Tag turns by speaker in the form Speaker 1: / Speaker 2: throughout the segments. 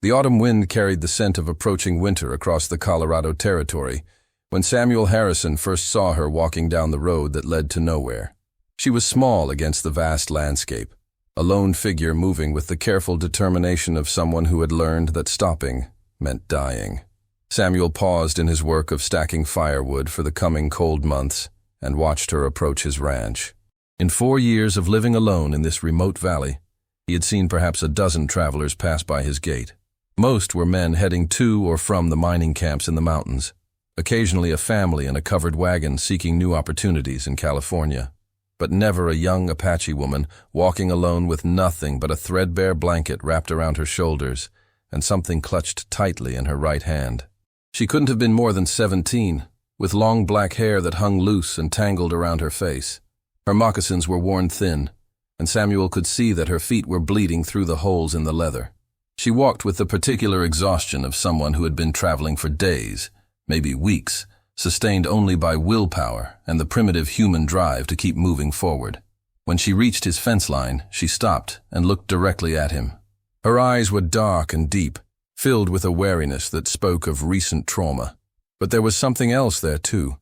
Speaker 1: The autumn wind carried the scent of approaching winter across the Colorado Territory when Samuel Harrison first saw her walking down the road that led to nowhere. She was small against the vast landscape, a lone figure moving with the careful determination of someone who had learned that stopping meant dying. Samuel paused in his work of stacking firewood for the coming cold months and watched her approach his ranch. In 4 years of living alone in this remote valley, he had seen perhaps a dozen travelers pass by his gate. Most were men heading to or from the mining camps in the mountains, occasionally a family in a covered wagon seeking new opportunities in California. But never a young Apache woman walking alone with nothing but a threadbare blanket wrapped around her shoulders and something clutched tightly in her right hand. She couldn't have been more than 17, with long black hair that hung loose and tangled around her face. Her moccasins were worn thin, and Samuel could see that her feet were bleeding through the holes in the leather. She walked with the particular exhaustion of someone who had been traveling for days, maybe weeks, sustained only by willpower and the primitive human drive to keep moving forward. When she reached his fence line, she stopped and looked directly at him. Her eyes were dark and deep, filled with a wariness that spoke of recent trauma. But there was something else there too,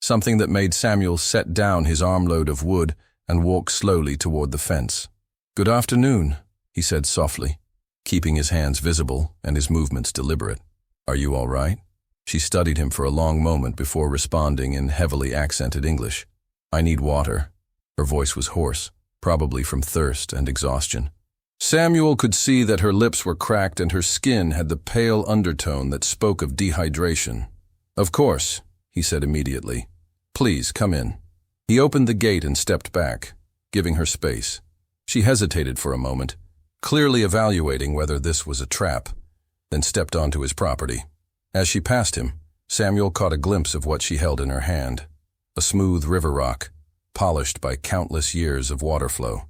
Speaker 1: something that made Samuel set down his armload of wood and walk slowly toward the fence. "Good afternoon," he said softly, keeping his hands visible and his movements deliberate. "Are you all right?" She studied him for a long moment before responding in heavily accented English. "I need water." Her voice was hoarse, probably from thirst and exhaustion. Samuel could see that her lips were cracked and her skin had the pale undertone that spoke of dehydration. "Of course," he said immediately. "Please, come in." He opened the gate and stepped back, giving her space. She hesitated for a moment, clearly evaluating whether this was a trap, then stepped onto his property. As she passed him, Samuel caught a glimpse of what she held in her hand, a smooth river rock, polished by countless years of water flow.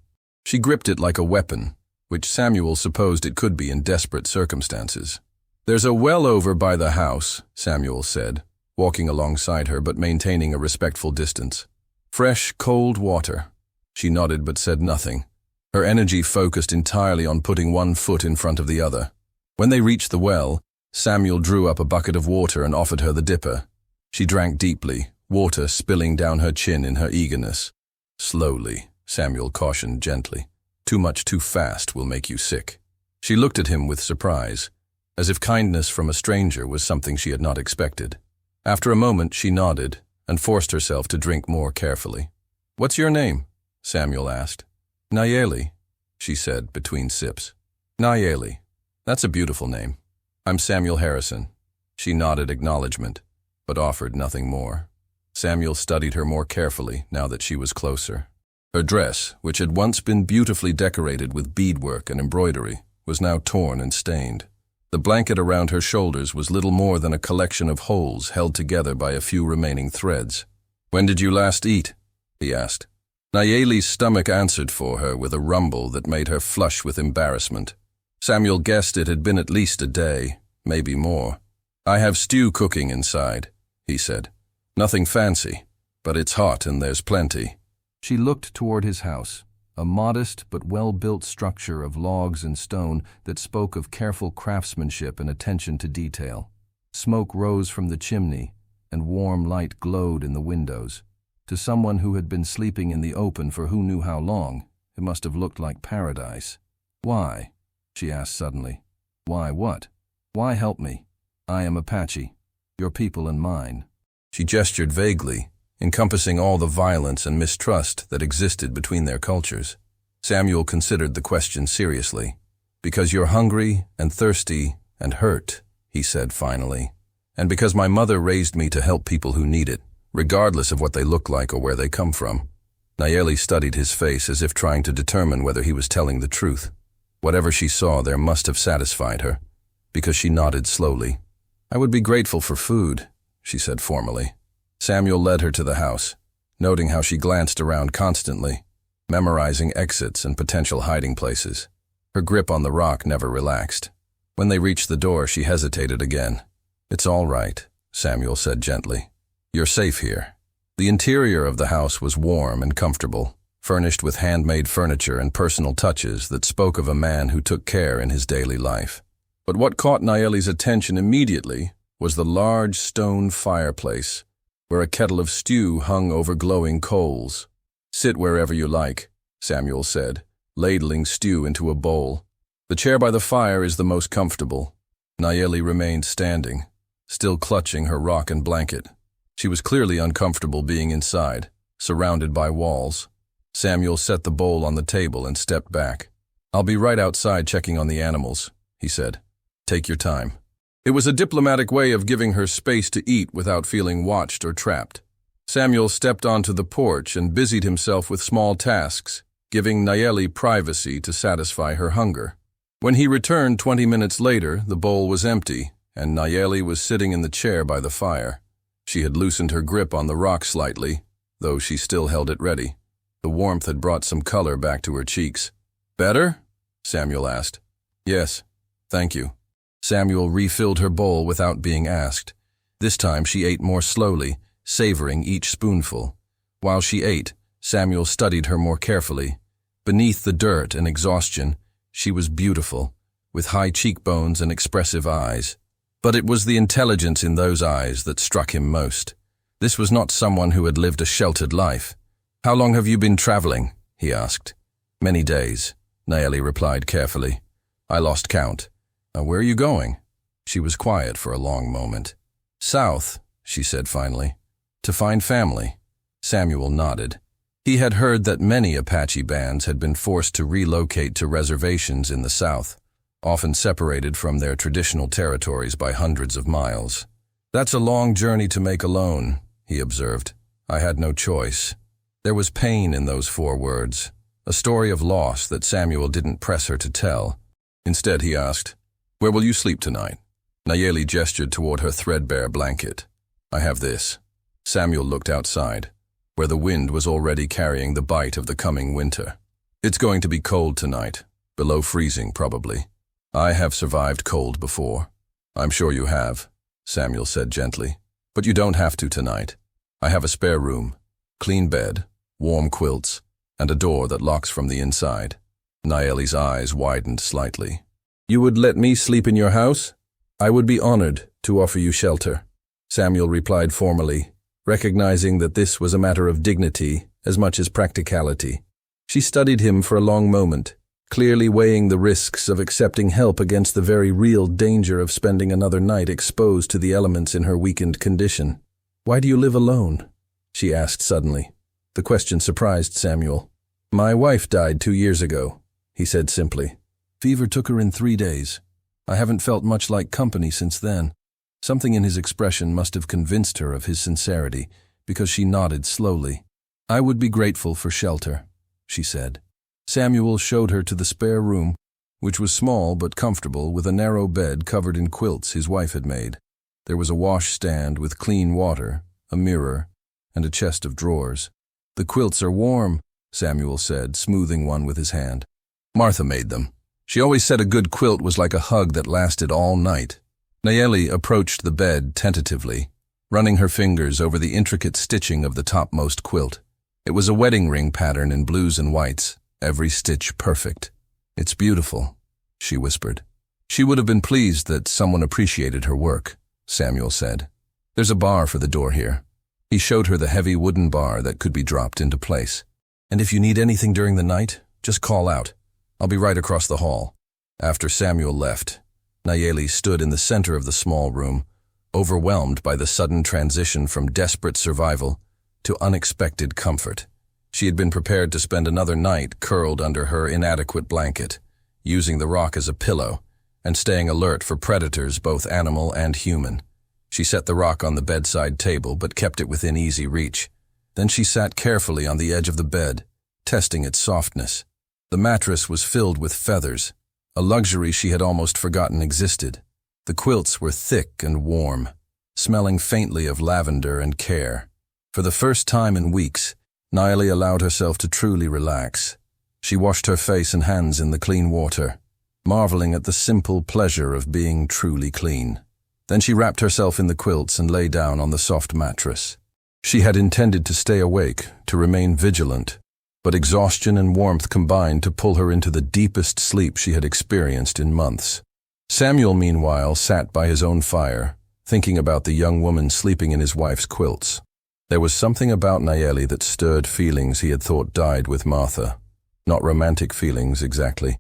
Speaker 1: She gripped it like a weapon, which Samuel supposed it could be in desperate circumstances. "There's a well over by the house," Samuel said, walking alongside her but maintaining a respectful distance. "Fresh, cold water." She nodded but said nothing, her energy focused entirely on putting one foot in front of the other. When they reached the well, Samuel drew up a bucket of water and offered her the dipper. She drank deeply, water spilling down her chin in her eagerness. "Slowly," Samuel cautioned gently. "Too much too fast will make you sick." She looked at him with surprise, as if kindness from a stranger was something she had not expected. After a moment, she nodded and forced herself to drink more carefully. "What's your name?" Samuel asked. "Nayeli," she said between sips. "Nayeli. That's a beautiful name." "I'm Samuel Harrison." She nodded acknowledgement, but offered nothing more. Samuel studied her more carefully now that she was closer. Her dress, which had once been beautifully decorated with beadwork and embroidery, was now torn and stained. The blanket around her shoulders was little more than a collection of holes held together by a few remaining threads. "When did you last eat?" he asked. Nayeli's stomach answered for her with a rumble that made her flush with embarrassment. Samuel guessed it had been at least a day, maybe more. "I have stew cooking inside," he said. "Nothing fancy, but it's hot and there's plenty." She looked toward his house, a modest but well-built structure of logs and stone that spoke of careful craftsmanship and attention to detail. Smoke rose from the chimney, and warm light glowed in the windows. To someone who had been sleeping in the open for who knew how long, it must have looked like paradise. "Why?" she asked suddenly. "Why what? Why help me? I am Apache, your people and mine." She gestured vaguely, encompassing all the violence and mistrust that existed between their cultures. Samuel considered the question seriously. "Because you're hungry and thirsty and hurt," he said finally. "And because my mother raised me to help people who need it, regardless of what they look like or where they come from." Nayeli studied his face as if trying to determine whether he was telling the truth. Whatever she saw there must have satisfied her, because she nodded slowly. "I would be grateful for food," she said formally. Samuel led her to the house, noting how she glanced around constantly, memorizing exits and potential hiding places. Her grip on the rock never relaxed. When they reached the door, she hesitated again. "It's all right," Samuel said gently. "You're safe here." The interior of the house was warm and comfortable, furnished with handmade furniture and personal touches that spoke of a man who took care in his daily life. But what caught Nayeli's attention immediately was the large stone fireplace, where a kettle of stew hung over glowing coals. "Sit wherever you like," Samuel said, ladling stew into a bowl. "The chair by the fire is the most comfortable." Nayeli remained standing, still clutching her rock and blanket. She was clearly uncomfortable being inside, surrounded by walls. Samuel set the bowl on the table and stepped back. "I'll be right outside checking on the animals," he said. "Take your time." It was a diplomatic way of giving her space to eat without feeling watched or trapped. Samuel stepped onto the porch and busied himself with small tasks, giving Nayeli privacy to satisfy her hunger. When he returned 20 minutes later, the bowl was empty, and Nayeli was sitting in the chair by the fire. She had loosened her grip on the rock slightly, though she still held it ready. The warmth had brought some color back to her cheeks. "Better?" Samuel asked. "Yes, thank you." Samuel refilled her bowl without being asked. This time she ate more slowly, savoring each spoonful. While she ate, Samuel studied her more carefully. Beneath the dirt and exhaustion, she was beautiful, with high cheekbones and expressive eyes. But it was the intelligence in those eyes that struck him most. This was not someone who had lived a sheltered life. "How long have you been traveling?" he asked. "Many days," Nayeli replied carefully. "I lost count." "Where are you going?" She was quiet for a long moment. "South," she said finally. "To find family." Samuel nodded. He had heard that many Apache bands had been forced to relocate to reservations in the South, often separated from their traditional territories by hundreds of miles. "That's a long journey to make alone," he observed. "I had no choice." There was pain in those 4 words, a story of loss that Samuel didn't press her to tell. Instead, he asked, "Where will you sleep tonight?" Nayeli gestured toward her threadbare blanket. "I have this." Samuel looked outside, where the wind was already carrying the bite of the coming winter. "It's going to be cold tonight, below freezing probably. I have survived cold before." "I'm sure you have," Samuel said gently. "But you don't have to tonight. I have a spare room, clean bed, warm quilts, and a door that locks from the inside." Nayeli's eyes widened slightly. "You would let me sleep in your house? I would be honored to offer you shelter," Samuel replied formally, recognizing that this was a matter of dignity as much as practicality. She studied him for a long moment, clearly weighing the risks of accepting help against the very real danger of spending another night exposed to the elements in her weakened condition. "Why do you live alone?" she asked suddenly. The question surprised Samuel. "My wife died 2 years ago," he said simply. "Fever took her in 3 days. I haven't felt much like company since then." Something in his expression must have convinced her of his sincerity, because she nodded slowly. "I would be grateful for shelter," she said. Samuel showed her to the spare room, which was small but comfortable, with a narrow bed covered in quilts his wife had made. There was a washstand with clean water, a mirror, and a chest of drawers. "The quilts are warm," Samuel said, smoothing one with his hand. "Martha made them. She always said a good quilt was like a hug that lasted all night." Nayeli approached the bed tentatively, running her fingers over the intricate stitching of the topmost quilt. It was a wedding ring pattern in blues and whites, every stitch perfect. "It's beautiful," she whispered. She would have been pleased that someone appreciated her work, Samuel said. "There's a bar for the door here." He showed her the heavy wooden bar that could be dropped into place. "And if you need anything during the night, just call out. I'll be right across the hall." After Samuel left, Nayeli stood in the center of the small room, overwhelmed by the sudden transition from desperate survival to unexpected comfort. She had been prepared to spend another night curled under her inadequate blanket, using the rock as a pillow, and staying alert for predators both animal and human. She set the rock on the bedside table but kept it within easy reach. Then she sat carefully on the edge of the bed, testing its softness. The mattress was filled with feathers, a luxury she had almost forgotten existed. The quilts were thick and warm, smelling faintly of lavender and care. For the first time in weeks, Nayeli allowed herself to truly relax. She washed her face and hands in the clean water, marveling at the simple pleasure of being truly clean. Then she wrapped herself in the quilts and lay down on the soft mattress. She had intended to stay awake, to remain vigilant, but exhaustion and warmth combined to pull her into the deepest sleep she had experienced in months. Samuel, meanwhile, sat by his own fire, thinking about the young woman sleeping in his wife's quilts. There was something about Nayeli that stirred feelings he had thought died with Martha. Not romantic feelings exactly,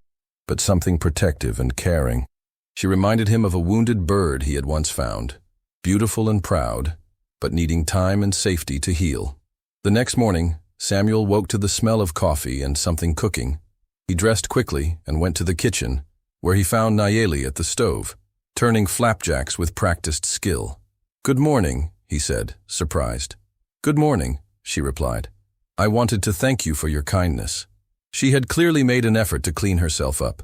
Speaker 1: but something protective and caring. She reminded him of a wounded bird he had once found, beautiful and proud, but needing time and safety to heal. The next morning, Samuel woke to the smell of coffee and something cooking. He dressed quickly and went to the kitchen, where he found Nayeli at the stove, turning flapjacks with practiced skill. "Good morning," he said, surprised. "Good morning," she replied. "I wanted to thank you for your kindness." She had clearly made an effort to clean herself up.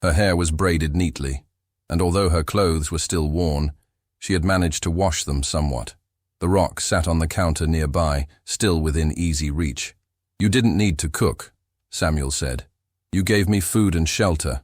Speaker 1: Her hair was braided neatly, and although her clothes were still worn, she had managed to wash them somewhat. The rock sat on the counter nearby, still within easy reach. "You didn't need to cook," Samuel said. "You gave me food and shelter,"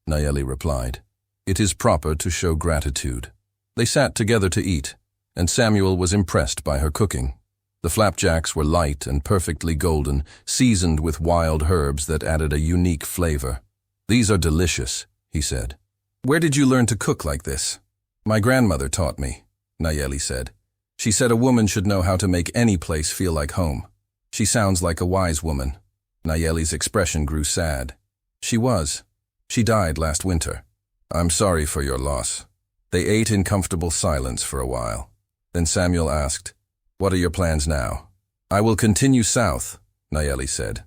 Speaker 1: Nayeli replied. "It is proper to show gratitude." They sat together to eat, and Samuel was impressed by her cooking. The flapjacks were light and perfectly golden, seasoned with wild herbs that added a unique flavor. "These are delicious," he said. "Where did you learn to cook like this?" "My grandmother taught me," Nayeli said. "She said a woman should know how to make any place feel like home." "She sounds like a wise woman." Nayeli's expression grew sad. "She was. She died last winter." "I'm sorry for your loss." They ate in comfortable silence for a while. Then Samuel asked, "What are your plans now?" "I will continue south," Nayeli said.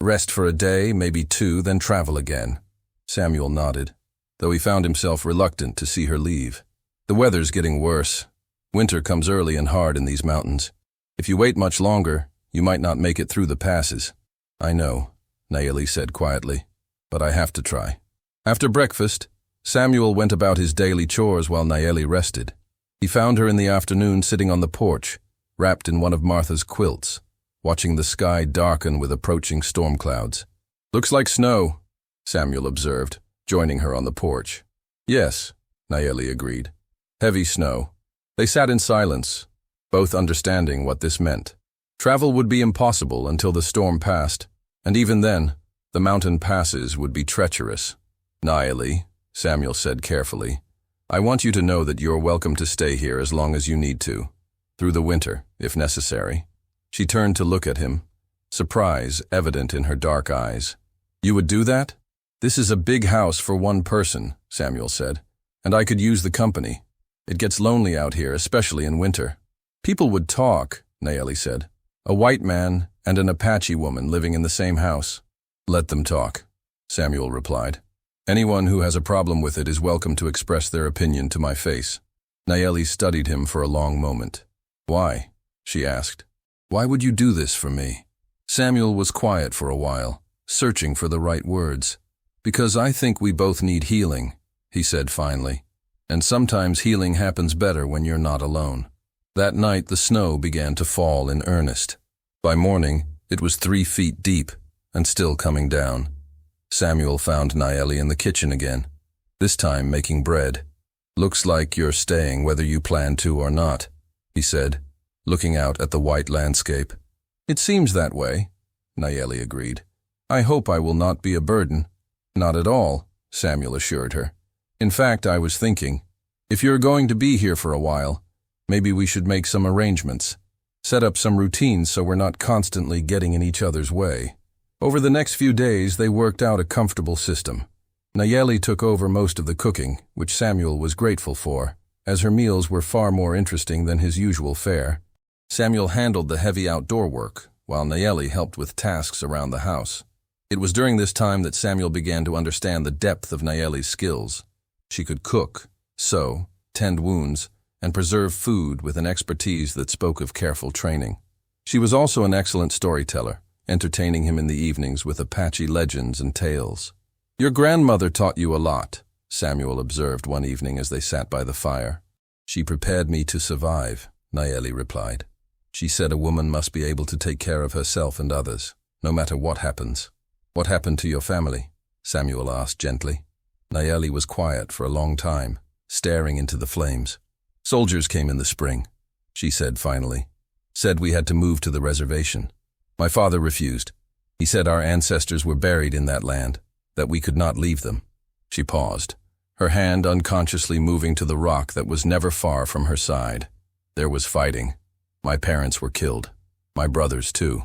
Speaker 1: "Rest for a day, maybe two, then travel again." Samuel nodded, though he found himself reluctant to see her leave. "The weather's getting worse. Winter comes early and hard in these mountains. If you wait much longer, you might not make it through the passes." "I know," Nayeli said quietly, "but I have to try." After breakfast, Samuel went about his daily chores while Nayeli rested. He found her in the afternoon sitting on the porch, wrapped in one of Martha's quilts, watching the sky darken with approaching storm clouds. "Looks like snow," Samuel observed, joining her on the porch. "Yes," Nayeli agreed. "Heavy snow." They sat in silence, both understanding what this meant. Travel would be impossible until the storm passed, and even then, the mountain passes would be treacherous. "Nayeli," Samuel said carefully, "I want you to know that you're welcome to stay here as long as you need to. Through the winter, if necessary." She turned to look at him, surprise evident in her dark eyes. "You would do that?" "This is a big house for one person," Samuel said, "and I could use the company. It gets lonely out here, especially in winter." "People would talk," Nayeli said. "A white man and an Apache woman living in the same house." "Let them talk," Samuel replied. "Anyone who has a problem with it is welcome to express their opinion to my face." Nayeli studied him for a long moment. "Why?" she asked. "Why would you do this for me?" Samuel was quiet for a while, searching for the right words. "Because I think we both need healing," he said finally. "And sometimes healing happens better when you're not alone." That night the snow began to fall in earnest. By morning, it was 3 feet deep and still coming down. Samuel found Nayeli in the kitchen again, this time making bread. "Looks like you're staying whether you plan to or not," he said, looking out at the white landscape. "It seems that way," Nayeli agreed. "I hope I will not be a burden." "Not at all," Samuel assured her. "In fact, I was thinking, if you're going to be here for a while, maybe we should make some arrangements, set up some routines so we're not constantly getting in each other's way." Over the next few days, they worked out a comfortable system. Nayeli took over most of the cooking, which Samuel was grateful for, as her meals were far more interesting than his usual fare. Samuel handled the heavy outdoor work, while Nayeli helped with tasks around the house. It was during this time that Samuel began to understand the depth of Nayeli's skills. She could cook, sew, tend wounds, and preserve food with an expertise that spoke of careful training. She was also an excellent storyteller, entertaining him in the evenings with Apache legends and tales. "Your grandmother taught you a lot," Samuel observed one evening as they sat by the fire. "She prepared me to survive," Nayeli replied. "She said a woman must be able to take care of herself and others, no matter what happens." "What happened to your family?" Samuel asked gently. Nayeli was quiet for a long time, staring into the flames. "Soldiers came in the spring," she said finally. "Said we had to move to the reservation. My father refused. He said our ancestors were buried in that land, that we could not leave them." She paused, her hand unconsciously moving to the rock that was never far from her side. There was fighting. My parents were killed. My brothers, too.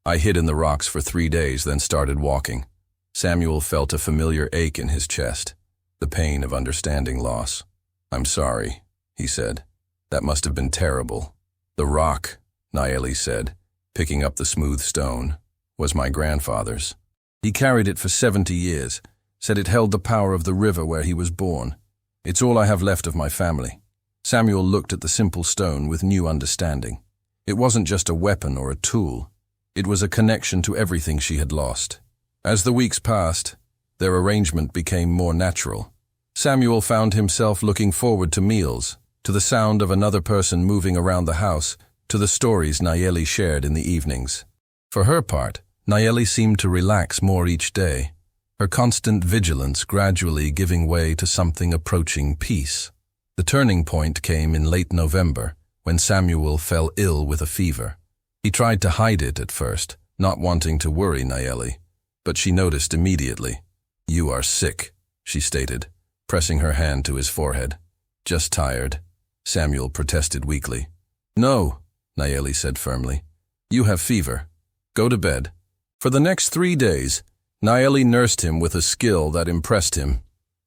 Speaker 1: I hid in the rocks for 3 days, then started walking. Samuel felt a familiar ache in his chest, the pain of understanding loss. "I'm sorry," he said. "That must have been terrible." "The rock," Nayeli said, picking up the smooth stone, "was my grandfather's. He carried it for 70 years, said it held the power of the river where he was born. It's all I have left of my family." Samuel looked at the simple stone with new understanding. It wasn't just a weapon or a tool. It was a connection to everything she had lost. As the weeks passed, their arrangement became more natural. Samuel found himself looking forward to meals, to the sound of another person moving around the house, to the stories Nayeli shared in the evenings. For her part, Nayeli seemed to relax more each day, her constant vigilance gradually giving way to something approaching peace. The turning point came in late November, when Samuel fell ill with a fever. He tried to hide it at first, not wanting to worry Nayeli, but she noticed immediately. "You are sick," she stated, pressing her hand to his forehead. "Just tired," Samuel protested weakly. "No," Nayeli said firmly. "You have fever. Go to bed." For the next 3 days, Nayeli nursed him with a skill that impressed him.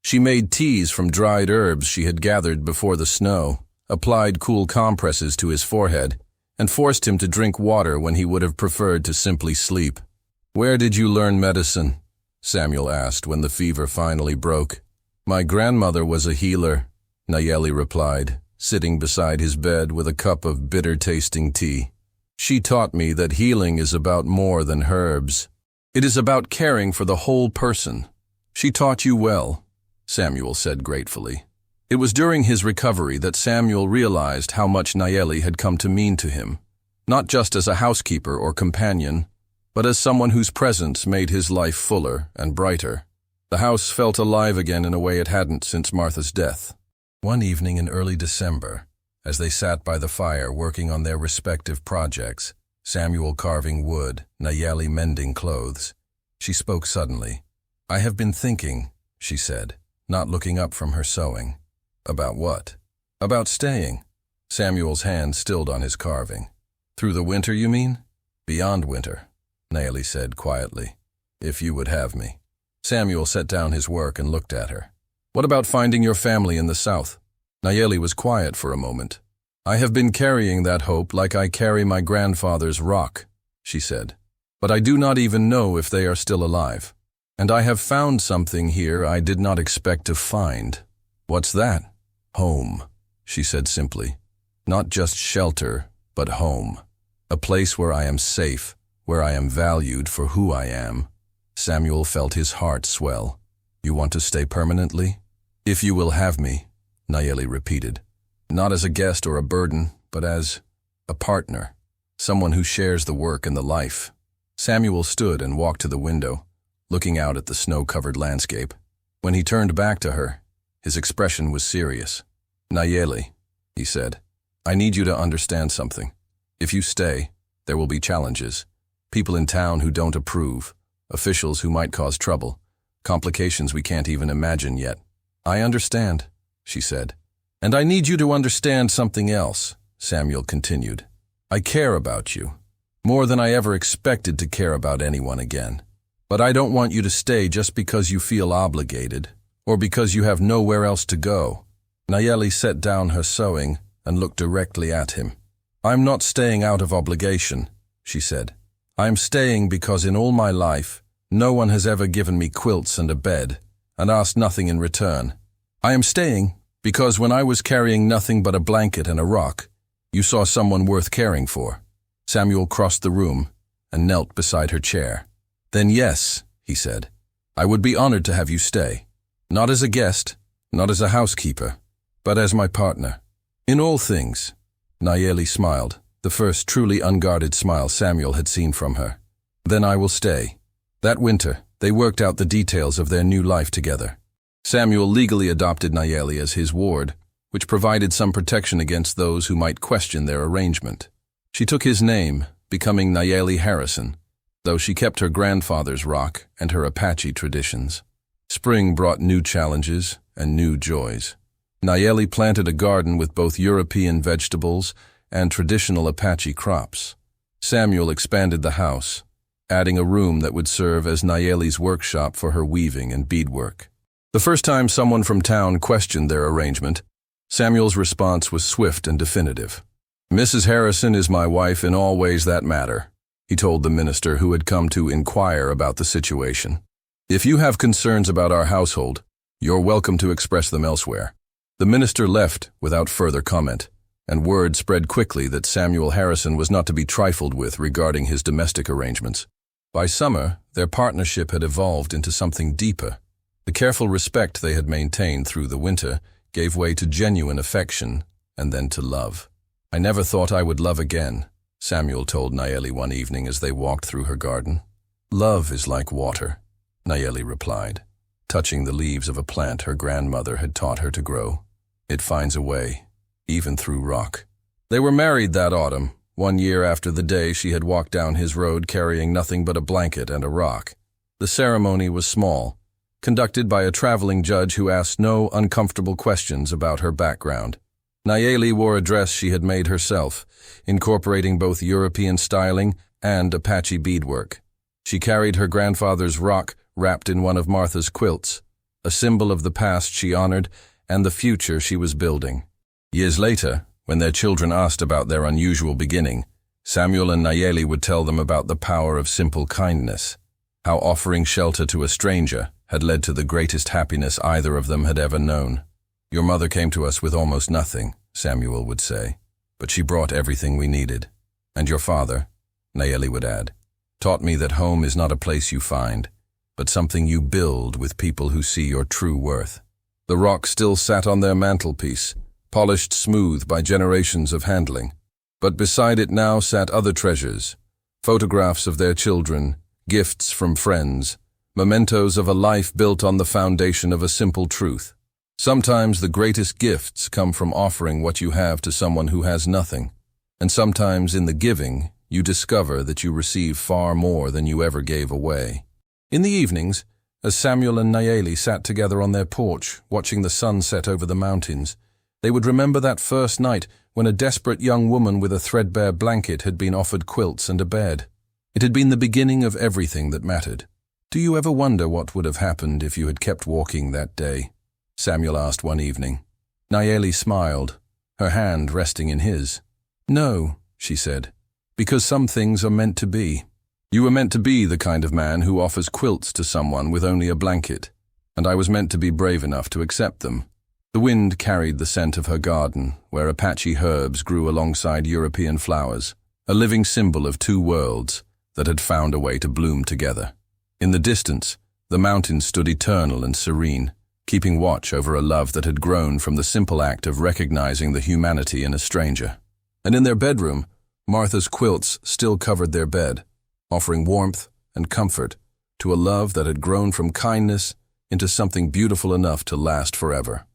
Speaker 1: She made teas from dried herbs she had gathered before the snow, applied cool compresses to his forehead, and forced him to drink water when he would have preferred to simply sleep. "Where did you learn medicine?" Samuel asked when the fever finally broke. "My grandmother was a healer," Nayeli replied, sitting beside his bed with a cup of bitter-tasting tea. "She taught me that healing is about more than herbs. It is about caring for the whole person. She taught you well," Samuel said gratefully. It was during his recovery that Samuel realized how much Nayeli had come to mean to him, not just as a housekeeper or companion, but as someone whose presence made his life fuller and brighter. The house felt alive again in a way it hadn't since Martha's death. One evening in early December, as they sat by the fire working on their respective projects, Samuel carving wood, Nayeli mending clothes, she spoke suddenly. "I have been thinking," she said, not looking up from her sewing. "About what?" "About staying." Samuel's hand stilled on his carving. "Through the winter, you mean?" "Beyond winter," Nayeli said quietly. "If you would have me." Samuel set down his work and looked at her. "What about finding your family in the South?" Nayeli was quiet for a moment. "I have been carrying that hope like I carry my grandfather's rock," she said. "But I do not even know if they are still alive. And I have found something here I did not expect to find." "What's that?" "Home," she said simply. "Not just shelter, but home. A place where I am safe, where I am valued for who I am." Samuel felt his heart swell. "You want to stay permanently?" "If you will have me," Nayeli repeated. "Not as a guest or a burden, but as a partner, someone who shares the work and the life." Samuel stood and walked to the window, looking out at the snow-covered landscape. When he turned back to her, his expression was serious. "Nayeli," he said, "I need you to understand something. If you stay, there will be challenges. People in town who don't approve, officials who might cause trouble, complications we can't even imagine yet." "I understand," she said. "And I need you to understand something else," Samuel continued. "I care about you, more than I ever expected to care about anyone again. But I don't want you to stay just because you feel obligated, or because you have nowhere else to go." Nayeli set down her sewing and looked directly at him. "I'm not staying out of obligation," she said. "I'm staying because in all my life, no one has ever given me quilts and a bed, and asked nothing in return. I am staying because when I was carrying nothing but a blanket and a rock, you saw someone worth caring for." Samuel crossed the room and knelt beside her chair. "Then yes," he said, "I would be honored to have you stay. Not as a guest, not as a housekeeper, but as my partner. In all things." Nayeli smiled, the first truly unguarded smile Samuel had seen from her. "Then I will stay." That winter, they worked out the details of their new life together. Samuel legally adopted Nayeli as his ward, which provided some protection against those who might question their arrangement. She took his name, becoming Nayeli Harrison, though she kept her grandfather's rock and her Apache traditions. Spring brought new challenges, and new joys. Nayeli planted a garden with both European vegetables and traditional Apache crops. Samuel expanded the house, adding a room that would serve as Nayeli's workshop for her weaving and beadwork. The first time someone from town questioned their arrangement, Samuel's response was swift and definitive. "Mrs. Harrison is my wife in all ways that matter," he told the minister who had come to inquire about the situation. "If you have concerns about our household, you're welcome to express them elsewhere." The minister left without further comment, and word spread quickly that Samuel Harrison was not to be trifled with regarding his domestic arrangements. By summer, their partnership had evolved into something deeper. The careful respect they had maintained through the winter gave way to genuine affection and then to love. "I never thought I would love again," Samuel told Nayeli one evening as they walked through her garden. "Love is like water," Nayeli replied, touching the leaves of a plant her grandmother had taught her to grow. "It finds a way, even through rock." They were married that autumn, 1 year after the day she had walked down his road carrying nothing but a blanket and a rock. The ceremony was small, conducted by a traveling judge who asked no uncomfortable questions about her background. Nayeli wore a dress she had made herself, incorporating both European styling and Apache beadwork. She carried her grandfather's rock wrapped in one of Martha's quilts, a symbol of the past she honored and the future she was building. Years later, when their children asked about their unusual beginning, Samuel and Nayeli would tell them about the power of simple kindness, how offering shelter to a stranger had led to the greatest happiness either of them had ever known. "Your mother came to us with almost nothing," Samuel would say, "but she brought everything we needed. And your father," Nayeli would add, "taught me that home is not a place you find, but something you build with people who see your true worth." The rock still sat on their mantelpiece, polished smooth by generations of handling. But beside it now sat other treasures, photographs of their children, gifts from friends, mementos of a life built on the foundation of a simple truth. Sometimes the greatest gifts come from offering what you have to someone who has nothing, and sometimes in the giving you discover that you receive far more than you ever gave away. In the evenings, as Samuel and Nayeli sat together on their porch, watching the sun set over the mountains, they would remember that first night when a desperate young woman with a threadbare blanket had been offered quilts and a bed. It had been the beginning of everything that mattered. "Do you ever wonder what would have happened if you had kept walking that day?" Samuel asked one evening. Nayeli smiled, her hand resting in his. "No," she said, "because some things are meant to be. You were meant to be the kind of man who offers quilts to someone with only a blanket, and I was meant to be brave enough to accept them." The wind carried the scent of her garden, where Apache herbs grew alongside European flowers, a living symbol of two worlds that had found a way to bloom together. In the distance, the mountains stood eternal and serene, keeping watch over a love that had grown from the simple act of recognizing the humanity in a stranger. And in their bedroom, Martha's quilts still covered their bed, offering warmth and comfort to a love that had grown from kindness into something beautiful enough to last forever.